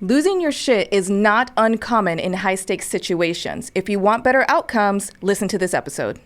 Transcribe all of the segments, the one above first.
Losing your shit is not uncommon in high-stakes situations. If you want better outcomes, listen to this episode.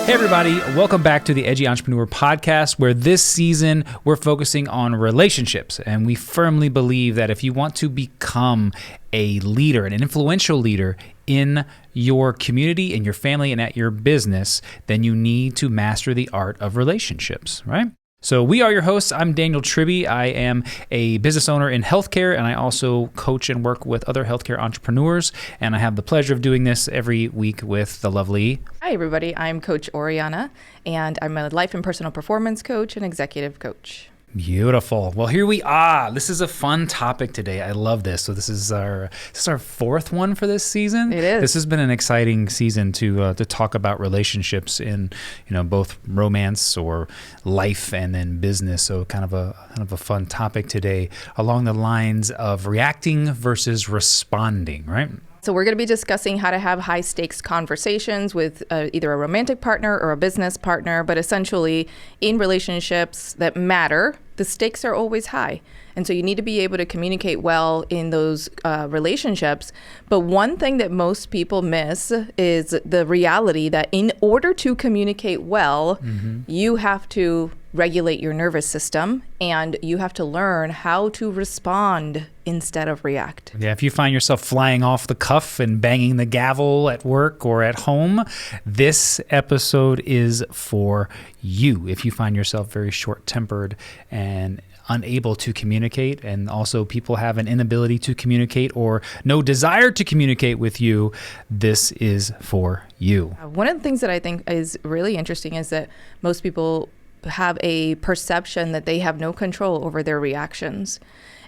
Hey everybody, welcome back to the Edgy Entrepreneur Podcast, where this season we're focusing on relationships. And we firmly believe that if you want to become a leader, an influential leader in your community, in your family, and at your business, then you need to master the art of relationships, right? So we are your hosts. I'm Daniel Tribby. I am a business owner in healthcare, and I also coach and work with other healthcare entrepreneurs. And I have the pleasure of doing this every week with the lovely... Hi, everybody. I'm Coach Oriana, and I'm a life and personal performance coach and executive coach. Beautiful. Well, here we are. This is a fun topic today. I love this. So this is our fourth one for this season. It is. This has been an exciting season to talk about relationships in both romance or life and then business. So kind of a fun topic today along the lines of reacting versus responding, right? So we're going to be discussing how to have high stakes conversations with either a romantic partner or a business partner, but essentially in relationships that matter, the stakes are always high. And so you need to be able to communicate well in those relationships. But one thing that most people miss is the reality that in order to communicate well, you have to regulate your nervous system and you have to learn how to respond instead of react. Yeah, if you find yourself flying off the cuff and banging the gavel at work or at home, this episode is for you. If you find yourself very short-tempered and unable to communicate, and also people have an inability to communicate or no desire to communicate with you, this is for you. One of the things that I think is really interesting is that most people have a perception that they have no control over their reactions.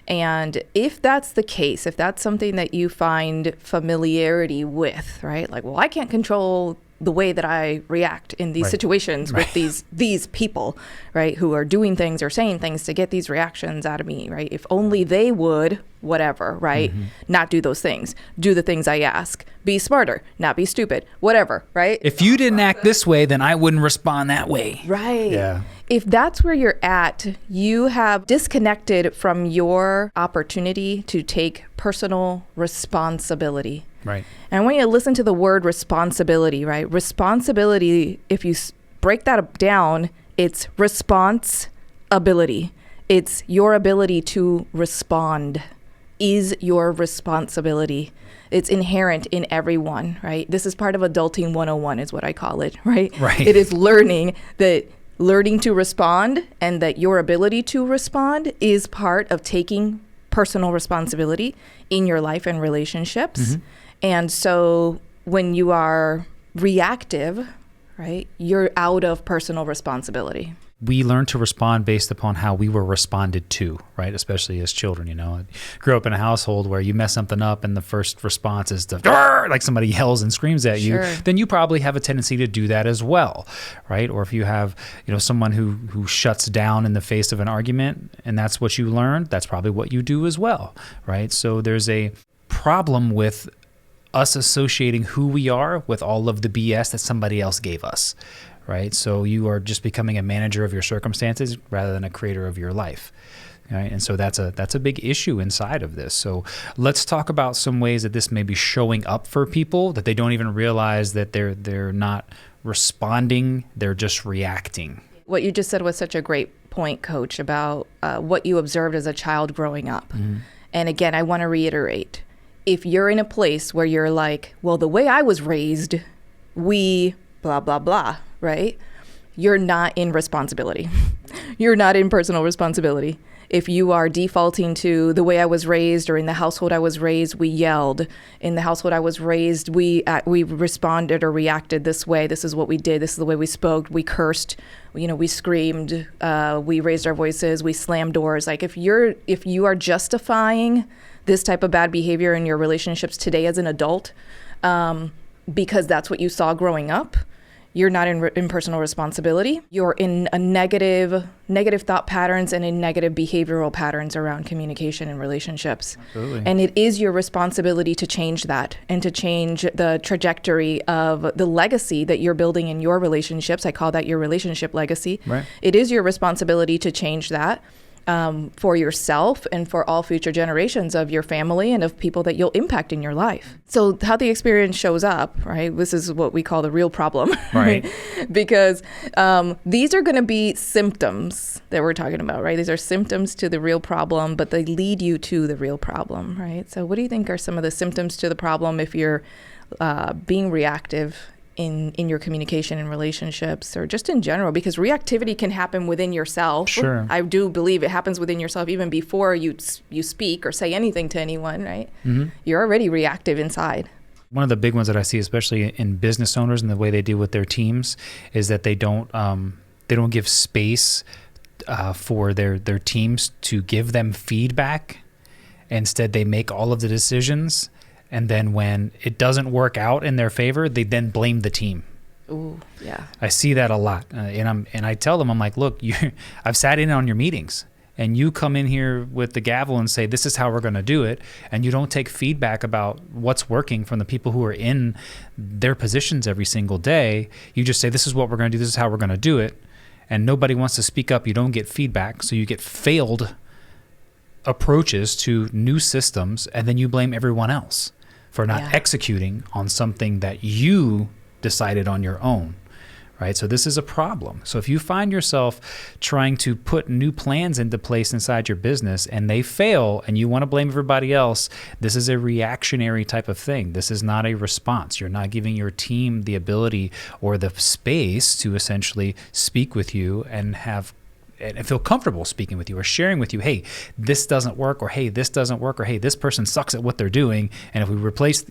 And if that's the case, if that's something that you find familiarity with, right? Like, well, I can't control the way that I react in these situations with these people, right, who are doing things or saying things to get these reactions out of me, right? If only they would, whatever, right? Not do those things. Do the things I ask. Be smarter, not be stupid, whatever, right? If you didn't act this way, then I wouldn't respond that way. Right. Yeah. If that's where you're at, you have disconnected from your opportunity to take personal responsibility. Right. And I want you to listen to the word responsibility, right? Responsibility, if you break that down, it's response-ability. It's your ability to respond is your responsibility. It's inherent in everyone, right? This is part of adulting 101 is what I call it, right? Right. It is learning to respond, and that your ability to respond is part of taking personal responsibility in your life and relationships. And so when you are reactive, right, you're out of personal responsibility. We learn to respond based upon how we were responded to, right? Especially as children, I grew up in a household where you mess something up and the first response is to, like somebody yells and screams at you, then you probably have a tendency to do that as well, right? Or if you have, someone who shuts down in the face of an argument and that's what you learned, that's probably what you do as well, right? So there's a problem with us associating who we are with all of the BS that somebody else gave us, right? So you are just becoming a manager of your circumstances rather than a creator of your life, right? And so that's a big issue inside of this. So let's talk about some ways that this may be showing up for people, that they don't even realize that they're not responding, they're just reacting. What you just said was such a great point, Coach, about what you observed as a child growing up. And again, I want to reiterate, if you're in a place where you're like, well, the way I was raised, we blah, blah, blah, right? You're not in responsibility. You're not in personal responsibility. If you are defaulting to the way I was raised, or in the household I was raised, we yelled. In the household I was raised, we responded or reacted this way. This is what we did. This is the way we spoke. We cursed. We screamed. We raised our voices. We slammed doors. Like if you are justifying this type of bad behavior in your relationships today as an adult, because that's what you saw growing up, you're not in personal responsibility. You're in a negative thought patterns and in negative behavioral patterns around communication and relationships. Absolutely. And it is your responsibility to change that and to change the trajectory of the legacy that you're building in your relationships. I call that your relationship legacy. Right. It is your responsibility to change that. For yourself and for all future generations of your family and of people that you'll impact in your life. So how the experience shows up, right? This is what we call the real problem, right? Because these are going to be symptoms that we're talking about, right? These are symptoms to the real problem, but they lead you to the real problem, right? So what do you think are some of the symptoms to the problem if you're being reactive in your communication and relationships, or just in general? Because reactivity can happen within yourself. Sure. I do believe it happens within yourself even before you speak or say anything to anyone, right? Mm-hmm. You're already reactive inside. One of the big ones that I see, especially in business owners and the way they deal with their teams, is that they don't give space for their teams to give them feedback. Instead, they make all of the decisions. And then when it doesn't work out in their favor, they then blame the team. Ooh, yeah. I see that a lot. And I tell them, I'm like, look, I've sat in on your meetings and you come in here with the gavel and say, this is how we're going to do it. And you don't take feedback about what's working from the people who are in their positions every single day. You just say, this is what we're going to do. This is how we're going to do it. And nobody wants to speak up. You don't get feedback. So you get failed approaches to new systems. And then you blame everyone else for not executing on something that you decided on your own, right? So this is a problem. So if you find yourself trying to put new plans into place inside your business and they fail and you want to blame everybody else, this is a reactionary type of thing. This is not a response. You're not giving your team the ability or the space to essentially speak with you and feel comfortable speaking with you or sharing with you, hey, this doesn't work, or hey, this doesn't work, or hey, this person sucks at what they're doing. And if we replace,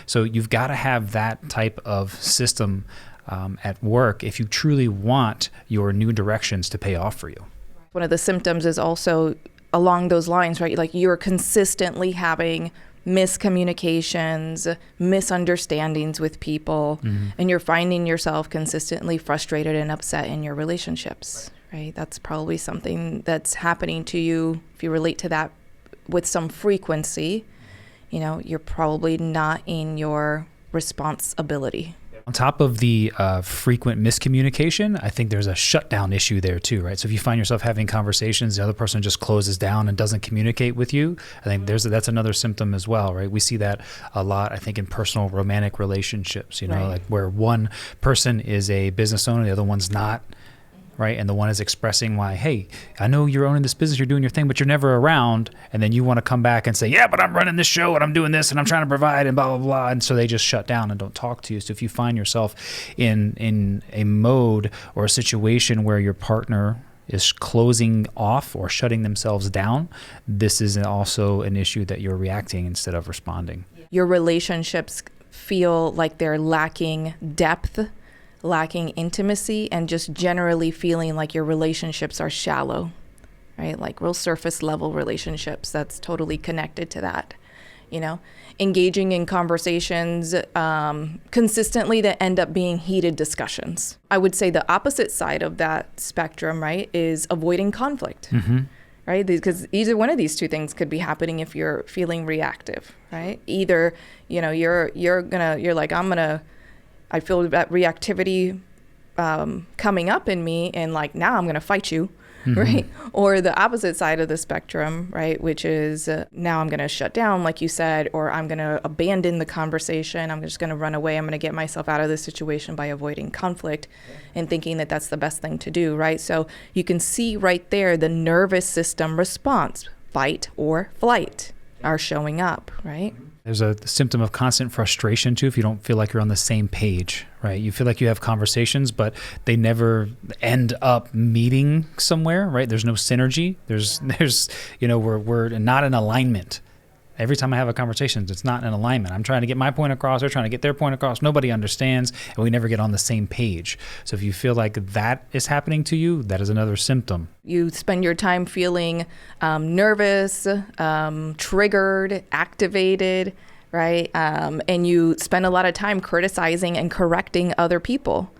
so you've got to have that type of system at work if you truly want your new directions to pay off for you. One of the symptoms is also along those lines, right? Like you're consistently having miscommunications, misunderstandings with people, and you're finding yourself consistently frustrated and upset in your relationships. Right? That's probably something that's happening to you. If you relate to that with some frequency, you're probably not in your responsibility. On top of the frequent miscommunication, I think there's a shutdown issue there too, right? So if you find yourself having conversations, the other person just closes down and doesn't communicate with you, I think that's another symptom as well, right? We see that a lot, I think, in personal romantic relationships, like where one person is a business owner, the other one's not. Right. And the one is expressing why, hey, I know you're owning this business, you're doing your thing, but you're never around. And then you want to come back and say, yeah, but I'm running this show and I'm doing this and I'm trying to provide and blah, blah, blah. And so they just shut down and don't talk to you. So if you find yourself in a mode or a situation where your partner is closing off or shutting themselves down, this is also an issue that you're reacting instead of responding. Your relationships feel like they're lacking depth, lacking intimacy, and just generally feeling like your relationships are shallow, right? Like real surface level relationships. That's totally connected to that, engaging in conversations consistently that end up being heated discussions. I would say the opposite side of that spectrum, right, is avoiding conflict. Right? Because either one of these two things could be happening if you're feeling reactive, right? Either, I feel that reactivity coming up in me and like, now I'm going to fight you, right? Or the opposite side of the spectrum, right? Which is now I'm going to shut down, like you said, or I'm going to abandon the conversation. I'm just going to run away. I'm going to get myself out of this situation by avoiding conflict and thinking that that's the best thing to do, right? So you can see right there the nervous system response, fight or flight, are showing up, right? There's a symptom of constant frustration too if you don't feel like you're on the same page, right? You feel like you have conversations, but they never end up meeting somewhere, right? There's no synergy. There's we're not in alignment. Every time I have a conversation, it's not in alignment. I'm trying to get my point across, they're trying to get their point across. Nobody understands, and we never get on the same page. So if you feel like that is happening to you, that is another symptom. You spend your time feeling nervous, triggered, activated, right? And you spend a lot of time criticizing and correcting other people,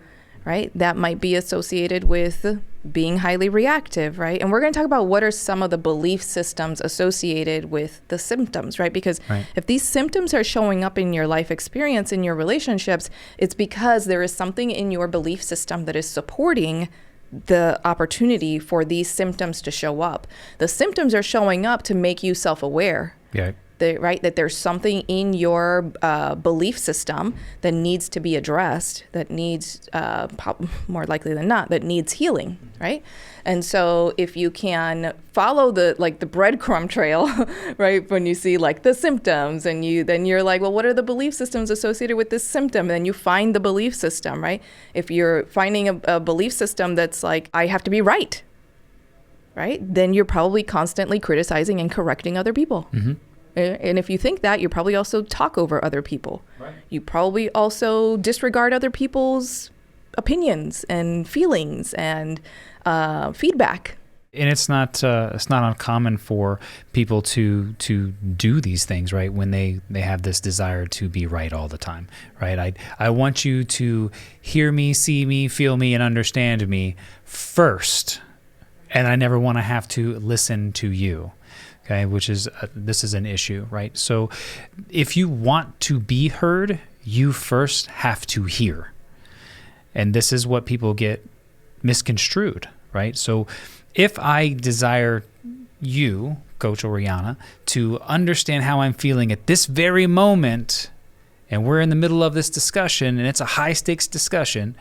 right? That might be associated with being highly reactive, right? And we're going to talk about what are some of the belief systems associated with the symptoms, right? Because if these symptoms are showing up in your life experience, in your relationships, it's because there is something in your belief system that is supporting the opportunity for these symptoms to show up. The symptoms are showing up to make you self-aware. Yeah. Right? That there's something in your belief system that needs to be addressed, that needs, more likely than not, that needs healing, right? And so if you can follow the breadcrumb trail, right, when you see like the symptoms, and then you're like, well, what are the belief systems associated with this symptom? And then you find the belief system, right? If you're finding a belief system that's like, I have to be right, then you're probably constantly criticizing and correcting other people. Mm-hmm. And if you think that, you probably also talk over other people. Right. You probably also disregard other people's opinions and feelings and feedback. And it's not uncommon for people to do these things, right? When they have this desire to be right all the time, right? I want you to hear me, see me, feel me, and understand me first, and I never want to have to listen to you. Okay, which is this is an issue, right? So if you want to be heard, you first have to hear. And this is what people get misconstrued, right? So if I desire you, Coach Oriana, to understand how I'm feeling at this very moment, and we're in the middle of this discussion, and it's a high stakes discussion,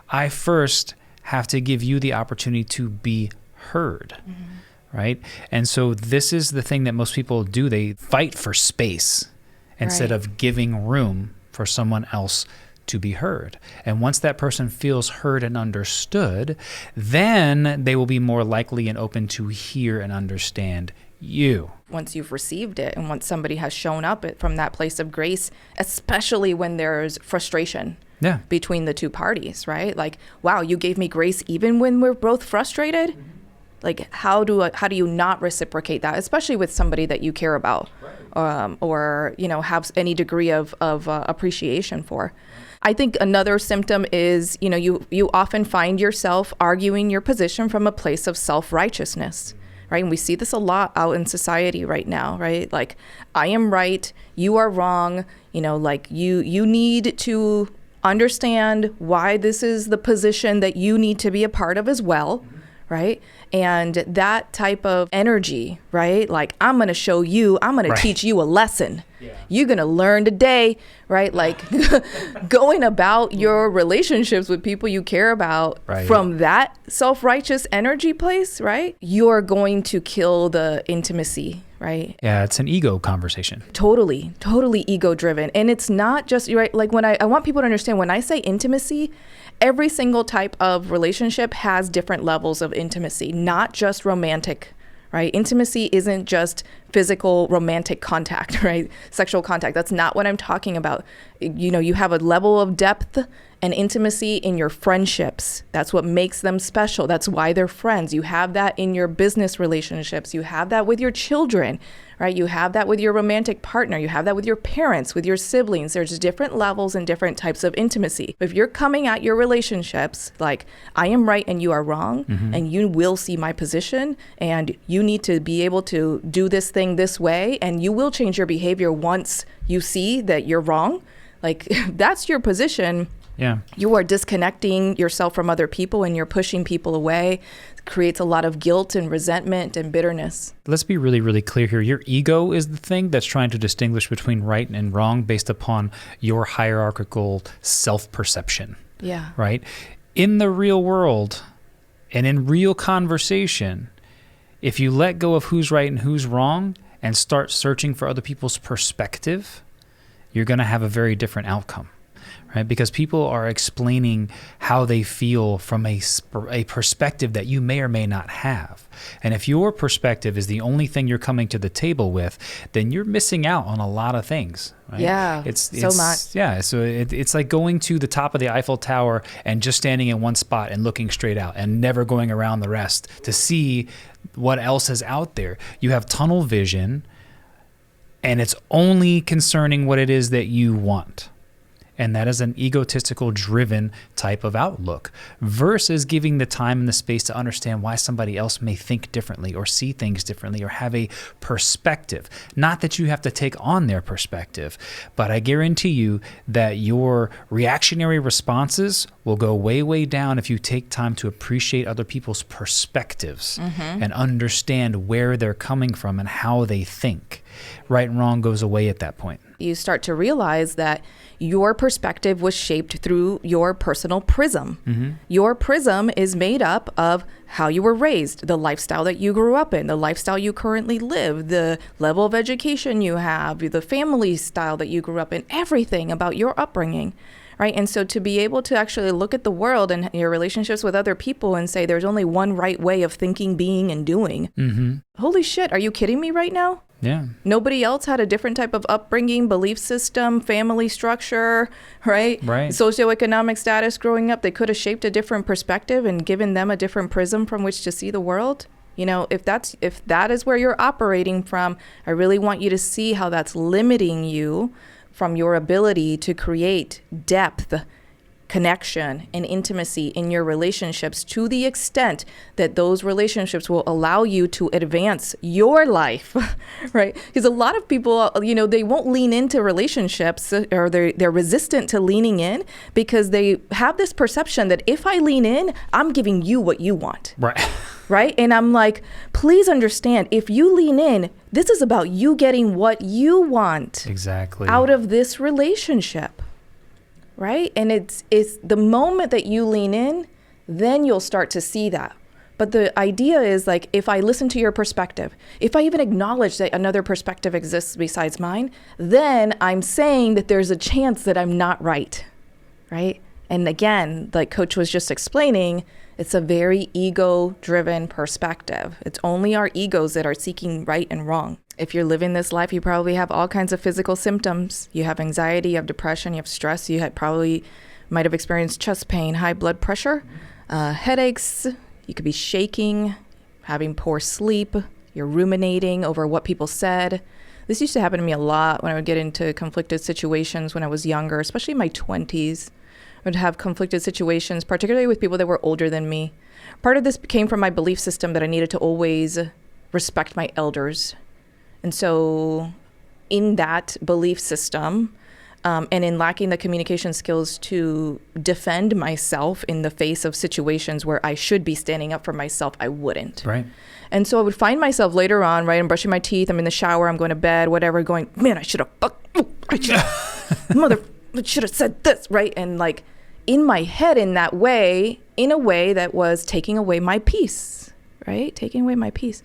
I first have to give you the opportunity to be heard. Mm-hmm. Right? And so this is the thing that most people do. They fight for space instead of giving room for someone else to be heard. And once that person feels heard and understood, then they will be more likely and open to hear and understand you. Once you've received it, and once somebody has shown up from that place of grace, especially when there's frustration between the two parties, right? Like, wow, you gave me grace even when we're both frustrated? Like, how do you not reciprocate that, especially with somebody that you care about, or have any degree of appreciation for? I think another symptom is you often find yourself arguing your position from a place of self-righteousness, right? And we see this a lot out in society right now, right? Like, I am right, you are wrong. Like you need to understand why this is the position that you need to be a part of as well. Right? And that type of energy, right? Like, I'm going to show you, I'm going to teach you a lesson. Yeah. You're going to learn today, right? Like going about your relationships with people you care about from that self-righteous energy place, right? You're going to kill the intimacy, right? Yeah, it's an ego conversation. Totally ego driven. And it's not just, right? Like when I want people to understand, when I say intimacy, every single type of relationship has different levels of intimacy, not just romantic, right? Intimacy isn't just physical romantic contact, right? Sexual contact. That's not what I'm talking about. You have a level of depth and intimacy in your friendships. That's what makes them special. That's why they're friends. You have that in your business relationships. You have that with your children, right? You have that with your romantic partner. You have that with your parents, with your siblings. There's different levels and different types of intimacy. If you're coming at your relationships like, I am right and you are wrong, and you will see my position, and you need to be able to do this thing this way, and you will change your behavior once you see that you're wrong. Like, that's your position. Yeah. You are disconnecting yourself from other people, and you're pushing people away. It creates a lot of guilt and resentment and bitterness. Let's be really, really clear here. Your ego is the thing that's trying to distinguish between right and wrong based upon your hierarchical self-perception. Yeah. Right? In the real world and in real conversation, if you let go of who's right and who's wrong and start searching for other people's perspective, you're going to have a very different outcome. Right? Because people are explaining how they feel from a perspective that you may or may not have. And if your perspective is the only thing you're coming to the table with, then you're missing out on a lot of things. Right? Yeah, so much. Yeah, so it's like going to the top of the Eiffel Tower and just standing in one spot and looking straight out and never going around the rest to see what else is out there. You have tunnel vision, and it's only concerning what it is that you want. And that is an egotistical driven type of outlook versus giving the time and the space to understand why somebody else may think differently or see things differently or have a perspective. Not that you have to take on their perspective, but I guarantee you that your reactionary responses will go way, way down if you take time to appreciate other people's perspectives and understand where they're coming from and how they think. Right and wrong goes away at that point. You start to realize that your perspective was shaped through your personal prism. Your prism is made up of how you were raised, the lifestyle that you grew up in, the lifestyle you currently live, the level of education you have, the family style that you grew up in, everything about your upbringing. Right. And so to be able to actually look at the world and your relationships with other people and say there's only one right way of thinking, being, and doing. Holy shit. Are you kidding me right now? Yeah. Nobody else had a different type of upbringing, belief system, family structure, right? Socioeconomic status growing up. They could have shaped a different perspective and given them a different prism from which to see the world. You know, if that is where you're operating from, I really want you to see how that's limiting you from your ability to create depth, connection, and intimacy in your relationships to the extent that those relationships will allow you to advance your life, right? Because a lot of people, you know, they won't lean into relationships, or they're resistant to leaning in because they have this perception that if I lean in, I'm giving you what you want. Right? And I'm like, please understand, if you lean in, this is about you getting what you want out of this relationship. Right? And it's the moment that you lean in, then you'll start to see that. But the idea is like, if I listen to your perspective, if I even acknowledge that another perspective exists besides mine, then I'm saying that there's a chance that I'm not right. Right? And again, like Coach was just explaining, it's a very ego-driven perspective. It's only our egos that are seeking right and wrong. If you're living this life, you probably have all kinds of physical symptoms. You have anxiety, you have depression, you have stress. You might have experienced chest pain, high blood pressure, headaches. You could be shaking, having poor sleep. You're ruminating over what people said. This used to happen to me a lot when I would get into conflicted situations when I was younger, especially in my 20s. I would have conflicted situations, particularly with people that were older than me. Part of this came from my belief system that I needed to always respect my elders. And so in that belief system, and in lacking the communication skills to defend myself in the face of situations where I should be standing up for myself, I wouldn't. Right. And so I would find myself later on, right, I'm brushing my teeth, I'm in the shower, I'm going to bed, whatever, going, man, I should have said this, right? And like in my head in that way, in a way that was taking away my peace, right? Taking away my peace.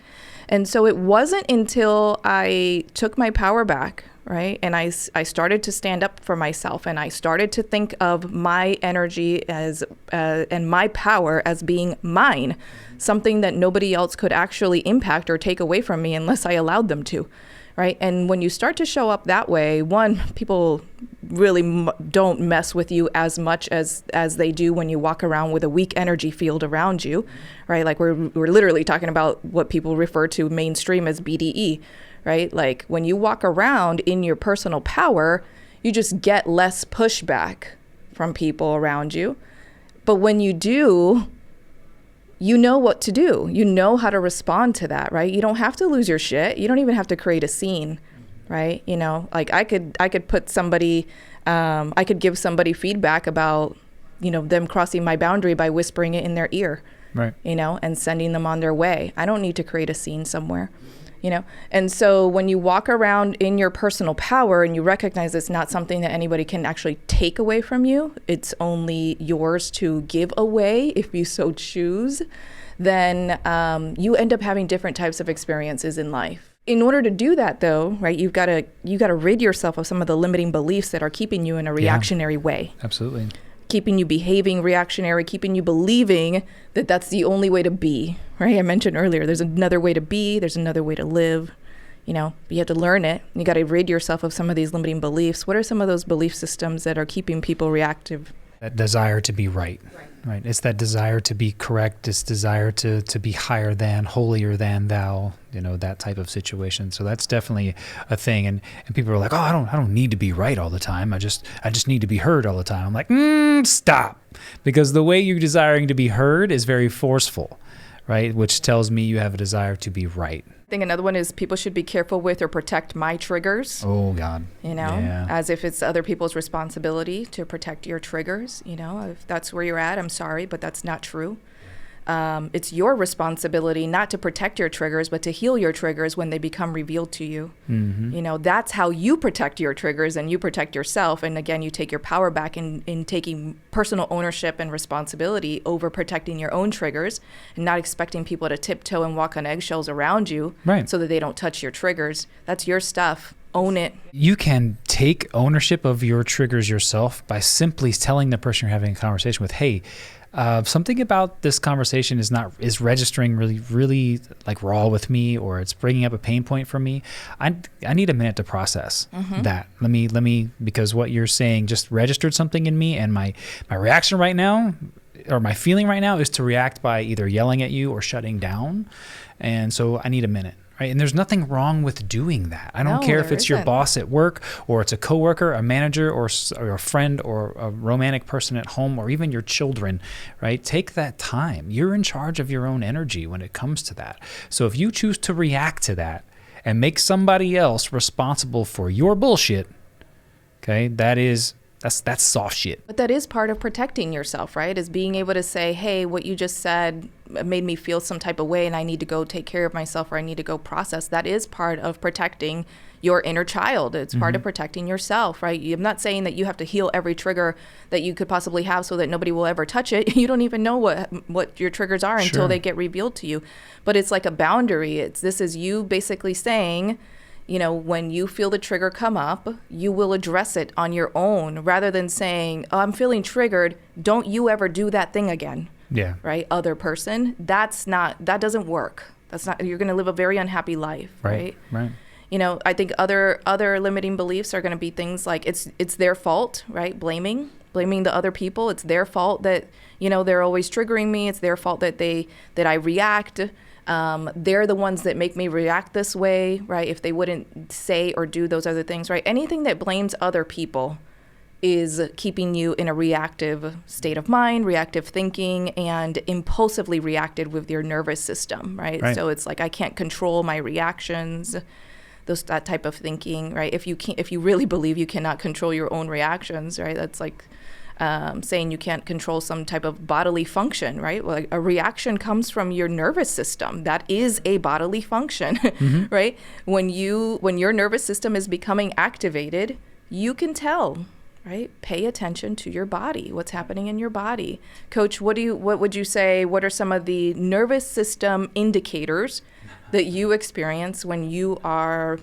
And so it wasn't until I took my power back, right? And I started to stand up for myself, and I started to think of my energy as and my power as being mine, something that nobody else could actually impact or take away from me unless I allowed them to, right? And when you start to show up that way, one, people really don't mess with you as much as they do when you walk around with a weak energy field around you, right? Like we're literally talking about what people refer to mainstream as BDE, right? Like when you walk around in your personal power, you just get less pushback from people around you. But when you do, you know what to do. You know how to respond to that, right? You don't have to lose your shit. You don't even have to create a scene, right? You know, like I could put somebody, I could give somebody feedback about, you know, them crossing my boundary by whispering it in their ear, right? You know, and sending them on their way. I don't need to create a scene somewhere, you know? And so when you walk around in your personal power and you recognize it's not something that anybody can actually take away from you, it's only yours to give away if you so choose, then you end up having different types of experiences in life. In order to do that though, right, you gotta rid yourself of some of the limiting beliefs that are keeping you in a reactionary way. Absolutely. Keeping you behaving reactionary, keeping you believing that that's the only way to be, right? I mentioned earlier, there's another way to be, there's another way to live, you know, but you have to learn it. You got to rid yourself of some of these limiting beliefs. What are some of those belief systems that are keeping people reactive? That desire to be right, Right. It's that desire to be correct, this desire to be higher than, holier than thou, that type of situation. So that's definitely a thing. And people are like, oh, I don't need to be right all the time. I just need to be heard all the time. I'm like, stop. Because the way you're desiring to be heard is very forceful, right? Which tells me you have a desire to be right. I think another one is people should be careful with or protect my triggers. Oh, God. As if it's other people's responsibility to protect your triggers. If that's where you're at, I'm sorry, but that's not true. It's your responsibility not to protect your triggers, but to heal your triggers when they become revealed to you. Mm-hmm. That's how you protect your triggers and you protect yourself. And again, you take your power back in taking personal ownership and responsibility over protecting your own triggers and not expecting people to tiptoe and walk on eggshells around you so that they don't touch your triggers. That's your stuff. Own it. You can take ownership of your triggers yourself by simply telling the person you're having a conversation with, hey, something about this conversation is registering really like raw with me, or it's bringing up a pain point for me. I need a minute to process that. Let me, because what you're saying just registered something in me, and my reaction right now, or my feeling right now, is to react by either yelling at you or shutting down. And so I need a minute. Right? And there's nothing wrong with doing that. I don't care if it's your boss at work, or it's a coworker, a manager, or a friend, or a romantic person at home, or even your children, right? Take that time. You're in charge of your own energy when it comes to that. So if you choose to react to that and make somebody else responsible for your bullshit, okay, that's soft shit. But that is part of protecting yourself, right? Is being able to say, hey, what you just said made me feel some type of way and I need to go take care of myself, or I need to go process. That is part of protecting your inner child. It's part of protecting yourself, right? I'm not saying that you have to heal every trigger that you could possibly have so that nobody will ever touch it. You don't even know what your triggers are until they get revealed to you. But it's like a boundary. This is you basically saying, when you feel the trigger come up, you will address it on your own, rather than saying, oh, I'm feeling triggered. Don't you ever do that thing again. Yeah. Right. Other person. That doesn't work. You're going to live a very unhappy life. Right. Right. I think other limiting beliefs are going to be things like it's their fault, right? Blaming the other people. It's their fault that, they're always triggering me. It's their fault that I react. They're the ones that make me react this way, right? If they wouldn't say or do those other things, right? Anything that blames other people is keeping you in a reactive state of mind, reactive thinking, and impulsively reacted with your nervous system, right? So it's like, I can't control my reactions, that type of thinking, right? If you really believe you cannot control your own reactions, right? That's like saying you can't control some type of bodily function, right? Well, a reaction comes from your nervous system. That is a bodily function, right? When your nervous system is becoming activated, you can tell, right? Pay attention to your body, what's happening in your body. Coach, what would you say, what are some of the nervous system indicators that you experience when you are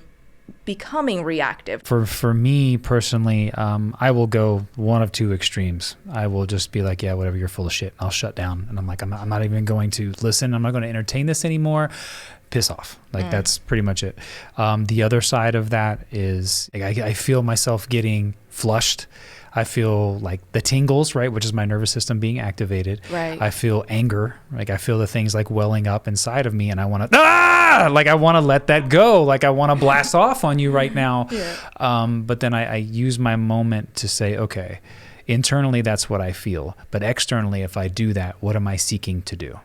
becoming reactive? For me personally, I will go one of two extremes. I will just be like, yeah, whatever, you're full of shit. I'll shut down. And I'm like, I'm not even going to listen. I'm not going to entertain this anymore. Piss off. Like that's pretty much it. The other side of that is I feel myself getting flushed. I feel like the tingles, right, which is my nervous system being activated. Right. I feel anger. Like I feel the things like welling up inside of me, and I want to, I want to let that go. Like I want to blast off on you right now. Yeah. But then I use my moment to say, okay, internally that's what I feel. But externally, if I do that, what am I seeking to do?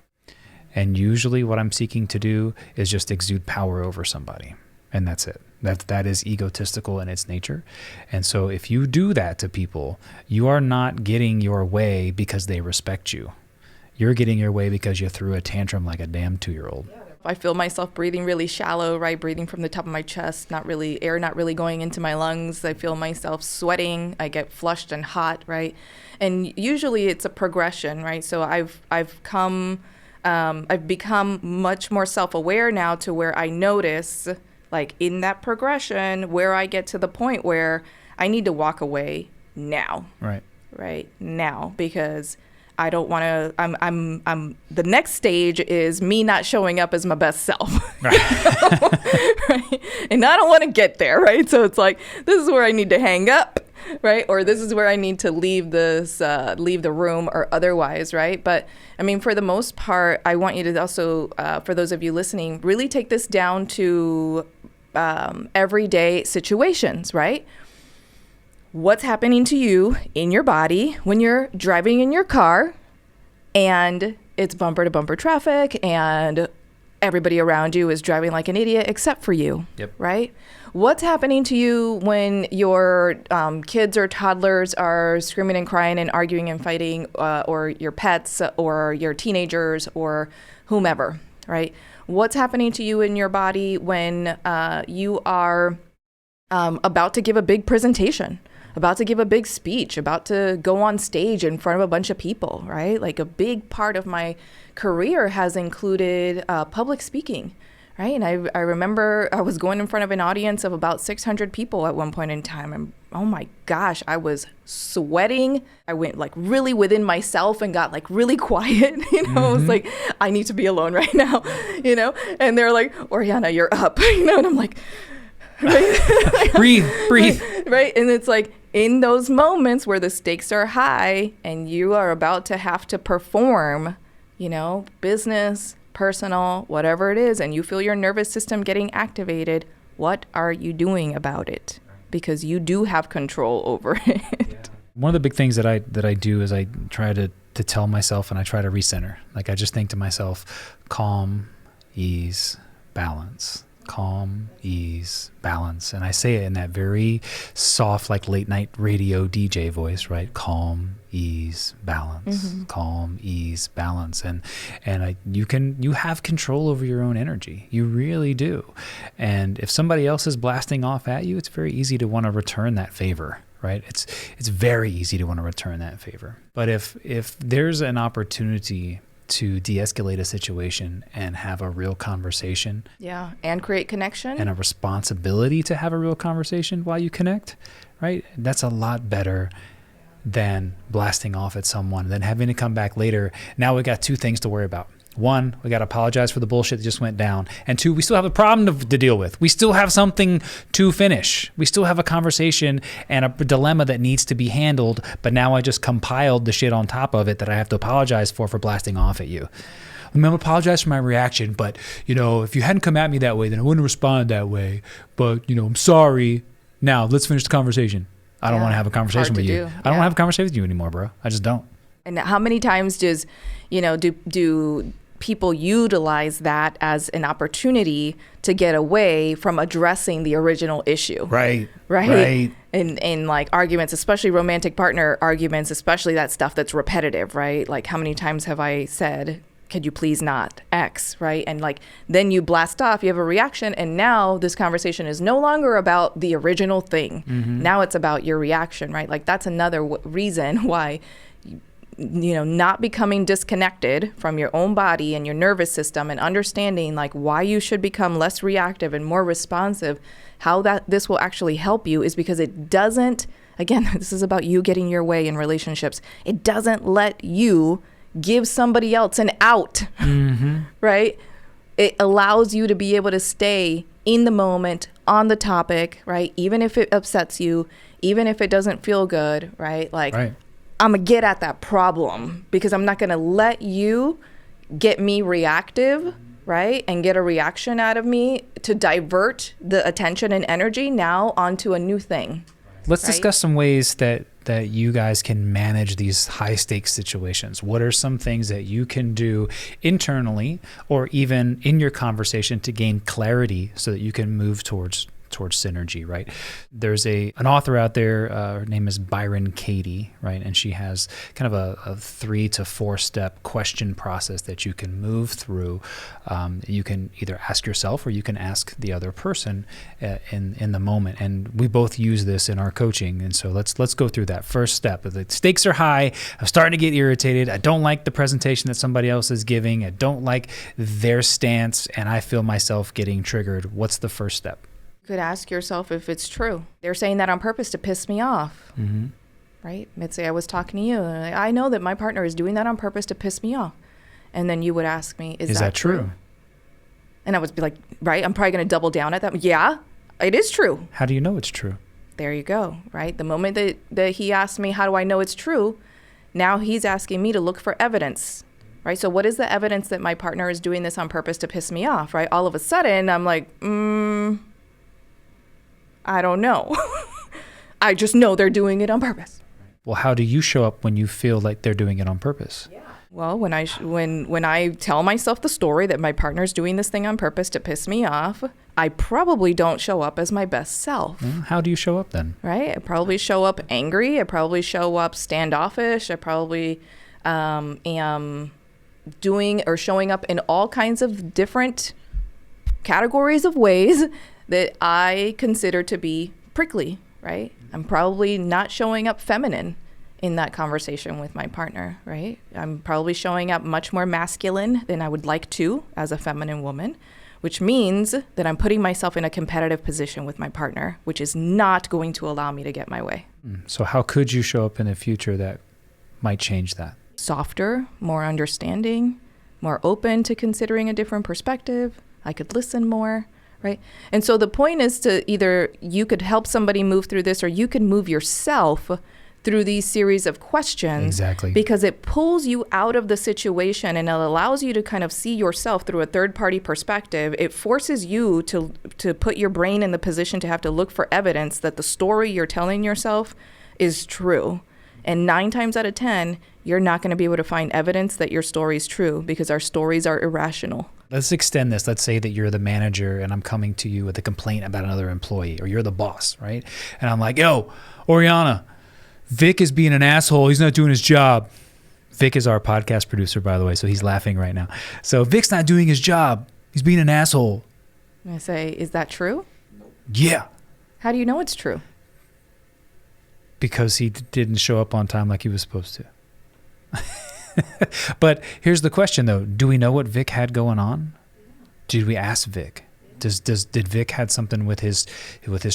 And usually what I'm seeking to do is just exude power over somebody. And that's it. That is egotistical in its nature. And so if you do that to people, you are not getting your way because they respect you. You're getting your way because you threw a tantrum like a damn 2-year-old. I feel myself breathing really shallow, right? Breathing from the top of my chest, air not really going into my lungs. I feel myself sweating. I get flushed and hot, right? And usually it's a progression, right? So I've become much more self-aware now to where I notice, like in that progression, where I get to the point where I need to walk away now. Right now, because I don't want to, I'm the next stage is me not showing up as my best self. Right. And I don't want to get there, right? So it's like, this is where I need to hang up, right? Or this is where I need to leave leave the room or otherwise, right? But I mean, for the most part, I want you to also, for those of you listening, really take this down to everyday situations, right? What's happening to you in your body when you're driving in your car and it's bumper to bumper traffic and everybody around you is driving like an idiot except for you, right? What's happening to you when your kids or toddlers are screaming and crying and arguing and fighting, or your pets or your teenagers or whomever, right? What's happening to you in your body when you are about to give a big presentation, about to give a big speech, about to go on stage in front of a bunch of people, right? Like a big part of my career has included public speaking, right? And I remember I was going in front of an audience of about 600 people at one point in time. And oh my gosh, I was sweating. I went like really within myself and got like really quiet. I was like, I need to be alone right now, And they're like, Oriana, you're up, And I'm like, right? breathe. Right. And it's like in those moments where the stakes are high and you are about to have to perform, business, personal, whatever it is, and you feel your nervous system getting activated, what are you doing about it? Because you do have control over it. Yeah. One of the big things that I do is I try to tell myself, and I try to recenter. Like I just think to myself, calm, ease, balance. Calm, ease, balance. And I say it in that very soft, like late night radio DJ voice, right? Calm, ease, balance. Calm, ease, balance. And you have control over your own energy. You really do. And if somebody else is blasting off at you, it's very easy to want to return that favor, right? It's very easy to want to return that favor. But if there's an opportunity to de-escalate a situation and have a real conversation. Yeah, and create connection. And a responsibility to have a real conversation while you connect, right? That's a lot better than blasting off at someone, than having to come back later. Now we got two things to worry about. One, we got to apologize for the bullshit that just went down. And two, we still have a problem to deal with. We still have something to finish. We still have a conversation and a dilemma that needs to be handled. But now I just compiled the shit on top of it that I have to apologize for blasting off at you. I apologize for my reaction, but, if you hadn't come at me that way, then I wouldn't have responded that way. But, I'm sorry. Now, let's finish the conversation. I don't want to have a conversation with you. I don't want to have a conversation with you anymore, bro. I just don't. And how many times does, do people utilize that as an opportunity to get away from addressing the original issue? Right. In like arguments, especially romantic partner arguments, especially that stuff that's repetitive, right? Like how many times have I said, could you please not X, right? And like, then you blast off, you have a reaction, and now this conversation is no longer about the original thing. Now it's about your reaction, right? Like that's another reason why not becoming disconnected from your own body and your nervous system and understanding like why you should become less reactive and more responsive, how this will actually help you is because it doesn't, again, this is about you getting your way in relationships. It doesn't let you give somebody else an out, right? It allows you to be able to stay in the moment on the topic, right? Even if it upsets you, even if it doesn't feel good, right? Like, right. I'm going to get at that problem because I'm not going to let you get me reactive, right? And get a reaction out of me to divert the attention and energy now onto a new thing. Let's discuss some ways that you guys can manage these high stakes situations. What are some things that you can do internally or even in your conversation to gain clarity so that you can move towards synergy, right? There's an author out there, her name is Byron Katie, right? And she has kind of a 3 to 4 step question process that you can move through. You can either ask yourself or you can ask the other person in the moment. And we both use this in our coaching. And so let's go through that first step. The stakes are high. I'm starting to get irritated. I don't like the presentation that somebody else is giving. I don't like their stance and I feel myself getting triggered. What's the first step? Could ask yourself if it's true. They're saying that on purpose to piss me off, right? Let's say I was talking to you, and I know that my partner is doing that on purpose to piss me off. And then you would ask me, is that true? And I would be like, right, I'm probably going to double down at that. Yeah, it is true. How do you know it's true? There you go, right? The moment that he asked me, how do I know it's true? Now he's asking me to look for evidence, right? So what is the evidence that my partner is doing this on purpose to piss me off, right? All of a sudden, I'm like, I don't know. I just know they're doing it on purpose. Well, how do you show up when you feel like they're doing it on purpose? Yeah. Well, when I tell myself the story that my partner's doing this thing on purpose to piss me off, I probably don't show up as my best self. How do you show up then? Right? I probably show up angry. I probably show up standoffish. I probably am doing or showing up in all kinds of different categories of ways that I consider to be prickly, right? I'm probably not showing up feminine in that conversation with my partner, right? I'm probably showing up much more masculine than I would like to as a feminine woman, which means that I'm putting myself in a competitive position with my partner, which is not going to allow me to get my way. So how could you show up in the future that might change that? Softer, more understanding, more open to considering a different perspective. I could listen more, right? And so the point is to either you could help somebody move through this, or you can move yourself through these series of questions. Exactly. Because it pulls you out of the situation and it allows you to kind of see yourself through a third-party perspective. It forces you to put your brain in the position to have to look for evidence that the story you're telling yourself is true. And 9 times out of 10, you're not going to be able to find evidence that your story is true because our stories are irrational. Let's extend this. Let's say that you're the manager and I'm coming to you with a complaint about another employee, or you're the boss, right? And I'm like, yo, Oriana, Vic is being an asshole. He's not doing his job. Vic is our podcast producer, by the way, so he's laughing right now. So Vic's not doing his job. He's being an asshole. And I say, is that true? Yeah. How do you know it's true? Because he didn't show up on time like he was supposed to. But here's the question, though. Do we know what Vic had going on? Did we ask Vic? Did Vic had something with his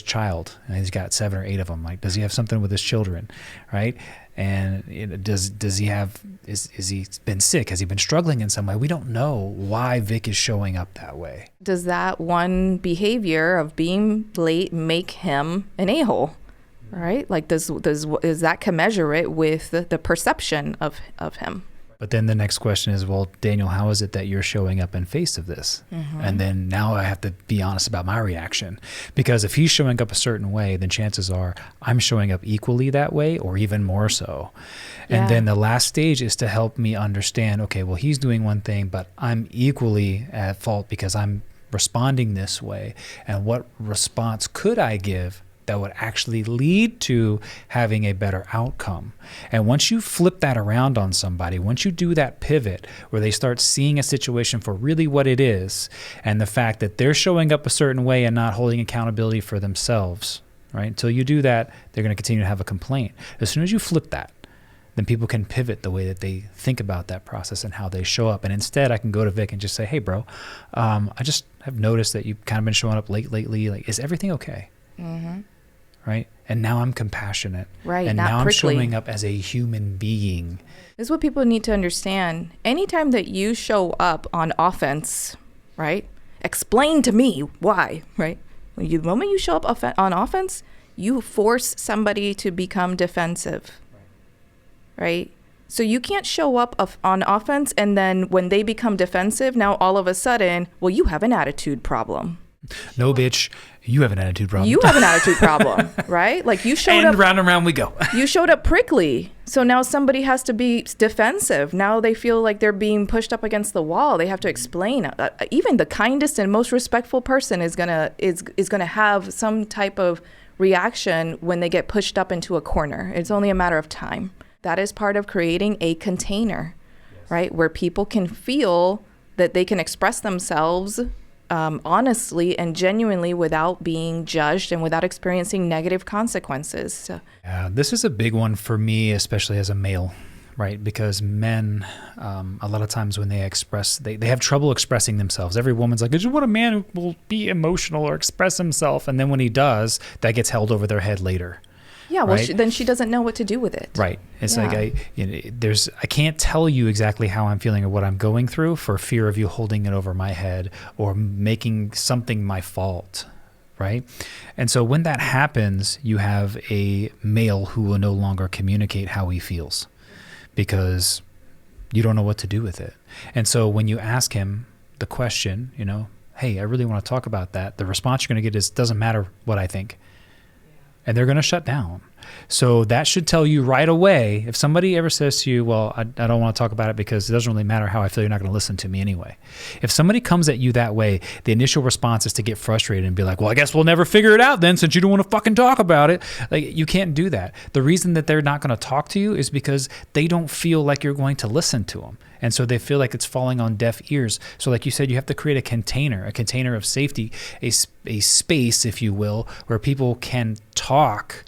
child, and he's got 7 or 8 of them? Like, does he have something with his children, right? And does he have is he been sick? Has he been struggling in some way? We don't know why Vic is showing up that way. Does that one behavior of being late make him an a-hole, right? Like, is that commensurate with the perception of him? But then the next question is, well, Daniel, how is it that you're showing up in face of this? Mm-hmm. And then now I have to be honest about my reaction. Because if he's showing up a certain way, then chances are I'm showing up equally that way or even more so. Yeah. And then the last stage is to help me understand, okay, well, he's doing one thing, but I'm equally at fault because I'm responding this way. And what response could I give that would actually lead to having a better outcome? And once you flip that around on somebody, once you do that pivot where they start seeing a situation for really what it is, and the fact that they're showing up a certain way and not holding accountability for themselves, right? Until you do that, they're going to continue to have a complaint. As soon as you flip that, then people can pivot the way that they think about that process and how they show up. And instead, I can go to Vic and just say, hey, bro, I just have noticed that you've kind of been showing up late lately. Like, is everything okay? Mm-hmm. Right? And now I'm compassionate. Right. And not now prickly. I'm showing up as a human being. This is what people need to understand. Anytime that you show up on offense, right? Explain to me why, right? The moment you show up on offense, you force somebody to become defensive, right? So you can't show up on offense and then when they become defensive, now all of a sudden, well, you have an attitude problem. No, bitch, you have an attitude problem. You have an attitude problem, right? Like you showed up. And round and round we go. You showed up prickly. So now somebody has to be defensive. Now they feel like they're being pushed up against the wall. They have to explain. Even the kindest and most respectful person is gonna have some type of reaction when they get pushed up into a corner. It's only a matter of time. That is part of creating a container, right? Where people can feel that they can express themselves honestly and genuinely without being judged and without experiencing negative consequences. So. Yeah, this is a big one for me, especially as a male, right? Because men, a lot of times when they express, they have trouble expressing themselves. Every woman's like, I just want a man who will be emotional or express himself. And then when he does, that gets held over their head later. Yeah, well, right? then she doesn't know what to do with it. Right. It's like I can't tell you exactly how I'm feeling or what I'm going through for fear of you holding it over my head or making something my fault. right? And so when that happens, you have a male who will no longer communicate how he feels because you don't know what to do with it. And so when you ask him the question, you know, hey, I really want to talk about that, the response you're going to get is, doesn't matter what I think. And they're going to shut down. So that should tell you right away, if somebody ever says to you, well, I don't want to talk about it because it doesn't really matter how I feel, you're not going to listen to me anyway. If somebody comes at you that way, the initial response is to get frustrated and be like, well, I guess we'll never figure it out then since you don't want to fucking talk about it. Like, you can't do that. The reason that they're not going to talk to you is because they don't feel like you're going to listen to them. And so they feel like it's falling on deaf ears. So like you said, you have to create a container of safety, a space, if you will, where people can talk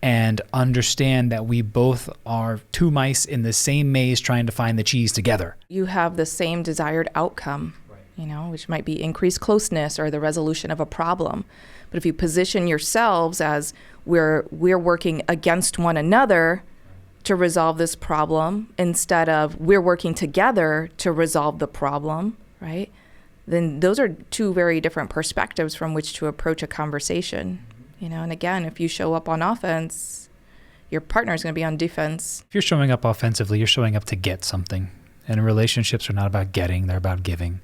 and understand that we both are two mice in the same maze trying to find the cheese together. You have the same desired outcome, you know, which might be increased closeness or the resolution of a problem. But if you position yourselves as we're working against one another to resolve this problem instead of we're working together to resolve the problem, right? Then those are two very different perspectives from which to approach a conversation. You know, and again, if you show up on offense, your partner is going to be on defense. If you're showing up offensively, you're showing up to get something. And relationships are not about getting, they're about giving,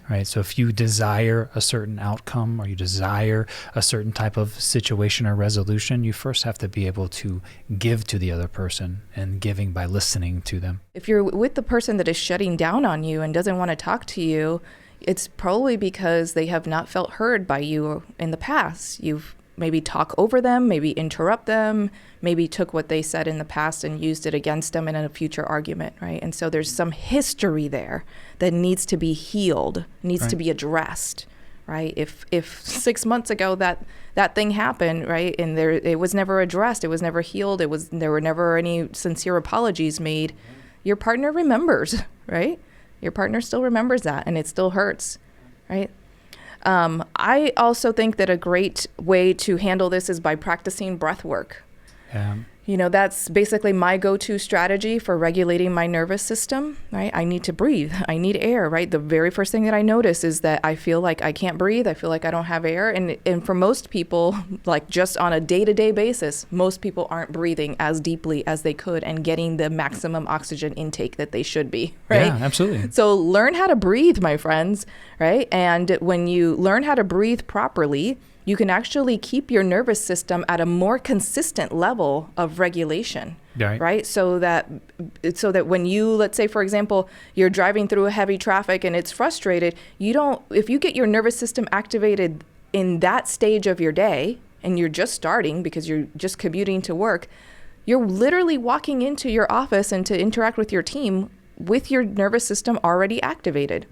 right? So if you desire a certain outcome or you desire a certain type of situation or resolution, you first have to be able to give to the other person, and giving by listening to them. If you're with the person that is shutting down on you and doesn't want to talk to you, it's probably because they have not felt heard by you in the past. You've maybe talk over them, maybe interrupt them, maybe took what they said in the past and used it against them in a future argument, right? And so there's some history there that needs to be healed, needs to be addressed, right? If 6 months ago that thing happened, right, and it was never addressed, it was never healed, there were never any sincere apologies made, your partner remembers, right? Your partner still remembers that, and it still hurts, right? I also think that a great way to handle this is by practicing breath work. Yeah. You know, that's basically my go-to strategy for regulating my nervous system, right? I need to breathe. I need air, right? The very first thing that I notice is that I feel like I can't breathe. I feel like I don't have air. And for most people, like just on a day-to-day basis, most people aren't breathing as deeply as they could and getting the maximum oxygen intake that they should be, right? Yeah, absolutely. So learn how to breathe, my friends, right? And when you learn how to breathe properly, you can actually keep your nervous system at a more consistent level of regulation, right? So that when you, let's say, for example, you're driving through a heavy traffic and it's frustrated, if you get your nervous system activated in that stage of your day and you're just starting because you're just commuting to work, you're literally walking into your office and to interact with your team with your nervous system already activated.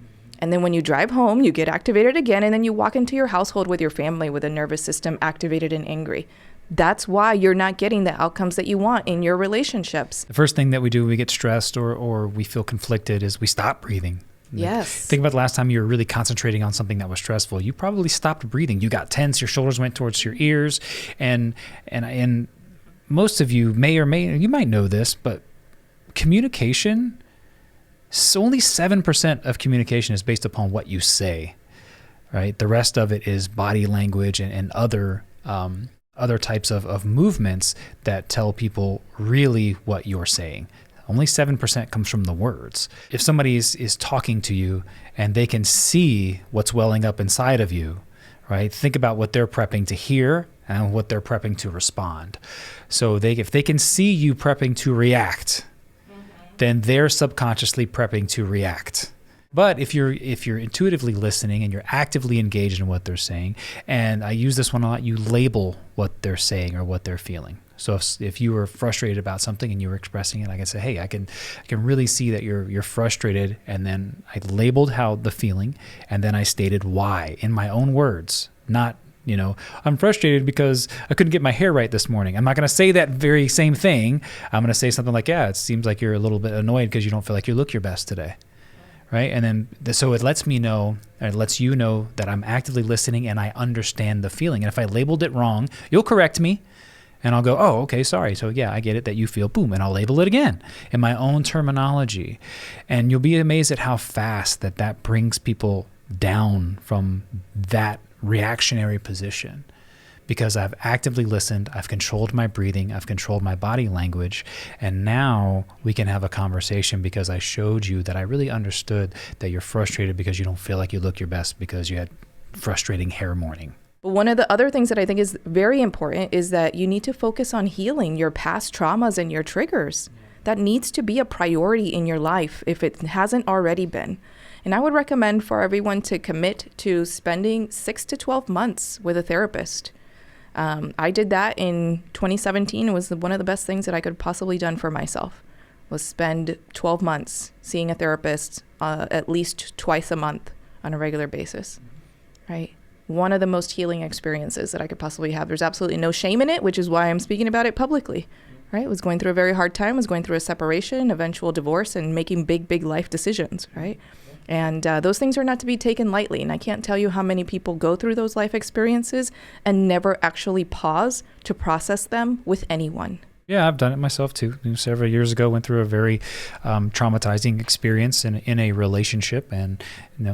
And then when you drive home, you get activated again, and then you walk into your household with your family with a nervous system activated and angry. That's why you're not getting the outcomes that you want in your relationships. The first thing that we do when we get stressed or we feel conflicted is we stop breathing. Yes. Think about the last time you were really concentrating on something that was stressful. You probably stopped breathing. You got tense, your shoulders went towards your ears, and most of you you might know this, but communication, so only 7% of communication is based upon what you say, right? The rest of it is body language and other types of movements that tell people really what you're saying. Only 7% comes from the words. If somebody is talking to you and they can see what's welling up inside of you, right? Think about what they're prepping to hear and what they're prepping to respond. So if they can see you prepping to react, then they're subconsciously prepping to react. But if you're intuitively listening and you're actively engaged in what they're saying, and I use this one a lot, you label what they're saying or what they're feeling. So if you were frustrated about something and you were expressing it, I can say, hey, I can really see that you're frustrated, and then I labeled how the feeling, and then I stated why in my own words, not, I'm frustrated because I couldn't get my hair right this morning. I'm not going to say that very same thing. I'm going to say something like, yeah, it seems like you're a little bit annoyed because you don't feel like you look your best today. Right? And then, so it lets you know that I'm actively listening and I understand the feeling. And if I labeled it wrong, you'll correct me and I'll go, oh, okay, sorry. So yeah, I get it that you feel, boom, and I'll label it again in my own terminology. And you'll be amazed at how fast that brings people down from that reactionary position because I've actively listened, I've controlled my breathing, I've controlled my body language, and now we can have a conversation because I showed you that I really understood that you're frustrated because you don't feel like you look your best because you had frustrating hair morning. But one of the other things that I think is very important is that you need to focus on healing your past traumas and your triggers. That needs to be a priority in your life if it hasn't already been. And I would recommend for everyone to commit to spending 6 to 12 months with a therapist. I did that in 2017. It was one of the best things that I could possibly done for myself, was spend 12 months seeing a therapist at least twice a month on a regular basis, right? One of the most healing experiences that I could possibly have. There's absolutely no shame in it, which is why I'm speaking about it publicly, right? I was going through a very hard time, was going through a separation, eventual divorce, and making big life decisions, right? And those things are not to be taken lightly. And I can't tell you how many people go through those life experiences and never actually pause to process them with anyone. Yeah, I've done it myself too. Several years ago, went through a very traumatizing experience in a relationship, and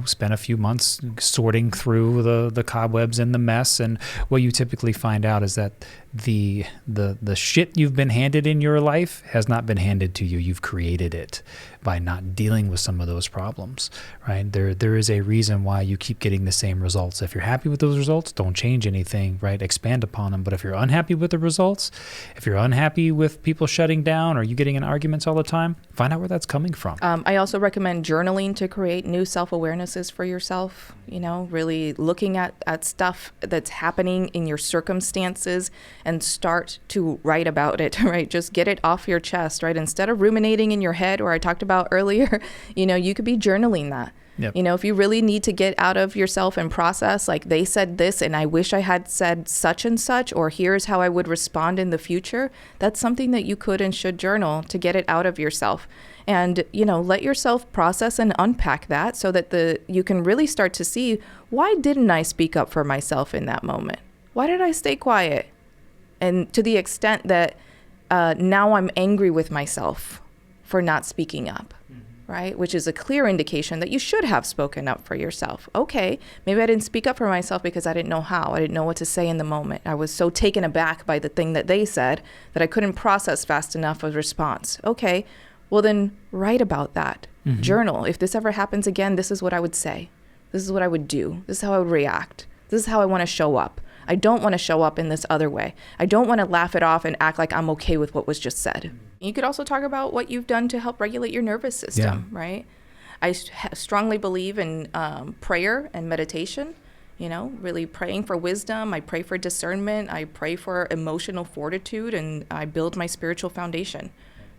spent a few months sorting through the cobwebs and the mess. And what you typically find out is that the shit you've been handed in your life has not been handed to you. You've created it by not dealing with some of those problems, right? There is a reason why you keep getting the same results. If you're happy with those results, don't change anything, right? Expand upon them. But if you're unhappy with the results, if you're unhappy with people shutting down or you getting in arguments all the time, find out where that's coming from. I also recommend journaling to create new self-awarenesses for yourself, really looking at stuff that's happening in your circumstances and start to write about it, right? Just get it off your chest, right? Instead of ruminating in your head, or I talked about earlier, you could be journaling that. Yep. If you really need to get out of yourself and process, like they said this and I wish I had said such and such, or here's how I would respond in the future, that's something that you could and should journal to get it out of yourself. And, let yourself process and unpack that so that you can really start to see, why didn't I speak up for myself in that moment? Why did I stay quiet? And to the extent that now I'm angry with myself for not speaking up. Right? Which is a clear indication that you should have spoken up for yourself. Okay, maybe I didn't speak up for myself because I didn't know how. I didn't know what to say in the moment. I was so taken aback by the thing that they said that I couldn't process fast enough a response. Okay, well then write about that. Mm-hmm. Journal. If this ever happens again, this is what I would say. This is what I would do. This is how I would react. This is how I want to show up. I don't want to show up in this other way. I don't want to laugh it off and act like I'm okay with what was just said. You could also talk about what you've done to help regulate your nervous system, right? I strongly believe in prayer and meditation, really praying for wisdom. I pray for discernment. I pray for emotional fortitude, and I build my spiritual foundation,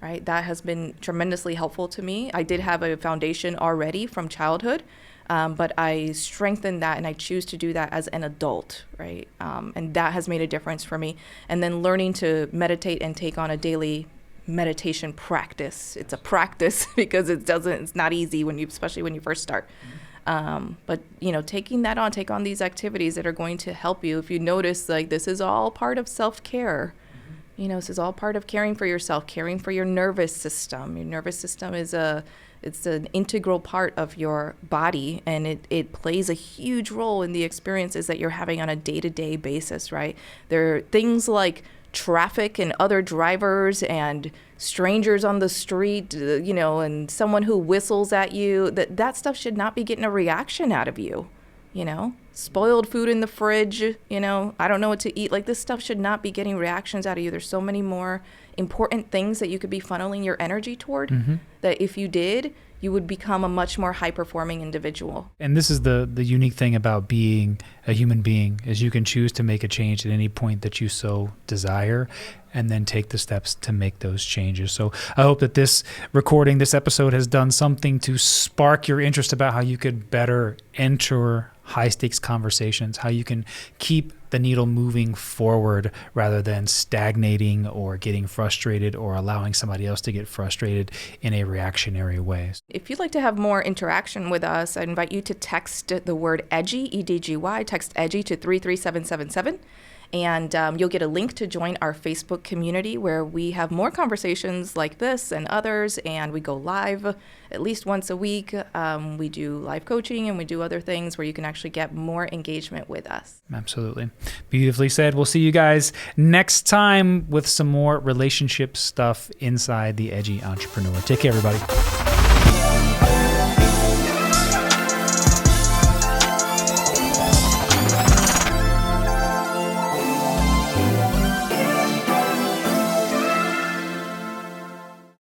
right? That has been tremendously helpful to me. I did have a foundation already from childhood, but I strengthened that, and I choose to do that as an adult, right? And that has made a difference for me. And then learning to meditate and take on a daily meditation practice. It's a practice because it's not easy especially when you first start. But taking that on, take on these activities that are going to help you. If you notice, like, this is all part of self-care. This is all part of caring for yourself, caring for your nervous system. Your nervous system it's an integral part of your body, and it plays a huge role in the experiences that you're having on a day-to-day basis, right? There are things like traffic and other drivers and strangers on the street, and someone who whistles at you, that stuff should not be getting a reaction out of you, spoiled food in the fridge, I don't know what to eat. Like, this stuff should not be getting reactions out of you. There's so many more important things that you could be funneling your energy toward, that if you did, you would become a much more high-performing individual. And this is the unique thing about being a human being, is you can choose to make a change at any point that you so desire, and then take the steps to make those changes. So I hope that this episode has done something to spark your interest about how you could better enter high-stakes conversations, how you can keep the needle moving forward rather than stagnating or getting frustrated or allowing somebody else to get frustrated in a reactionary way. If you'd like to have more interaction with us, I invite you to text the word Edgy, EDGY, text Edgy to 33777. And you'll get a link to join our Facebook community where we have more conversations like this and others, and we go live at least once a week. We do live coaching and we do other things where you can actually get more engagement with us. Absolutely. Beautifully said. We'll see you guys next time with some more relationship stuff inside the Edgy Entrepreneur. Take care, everybody.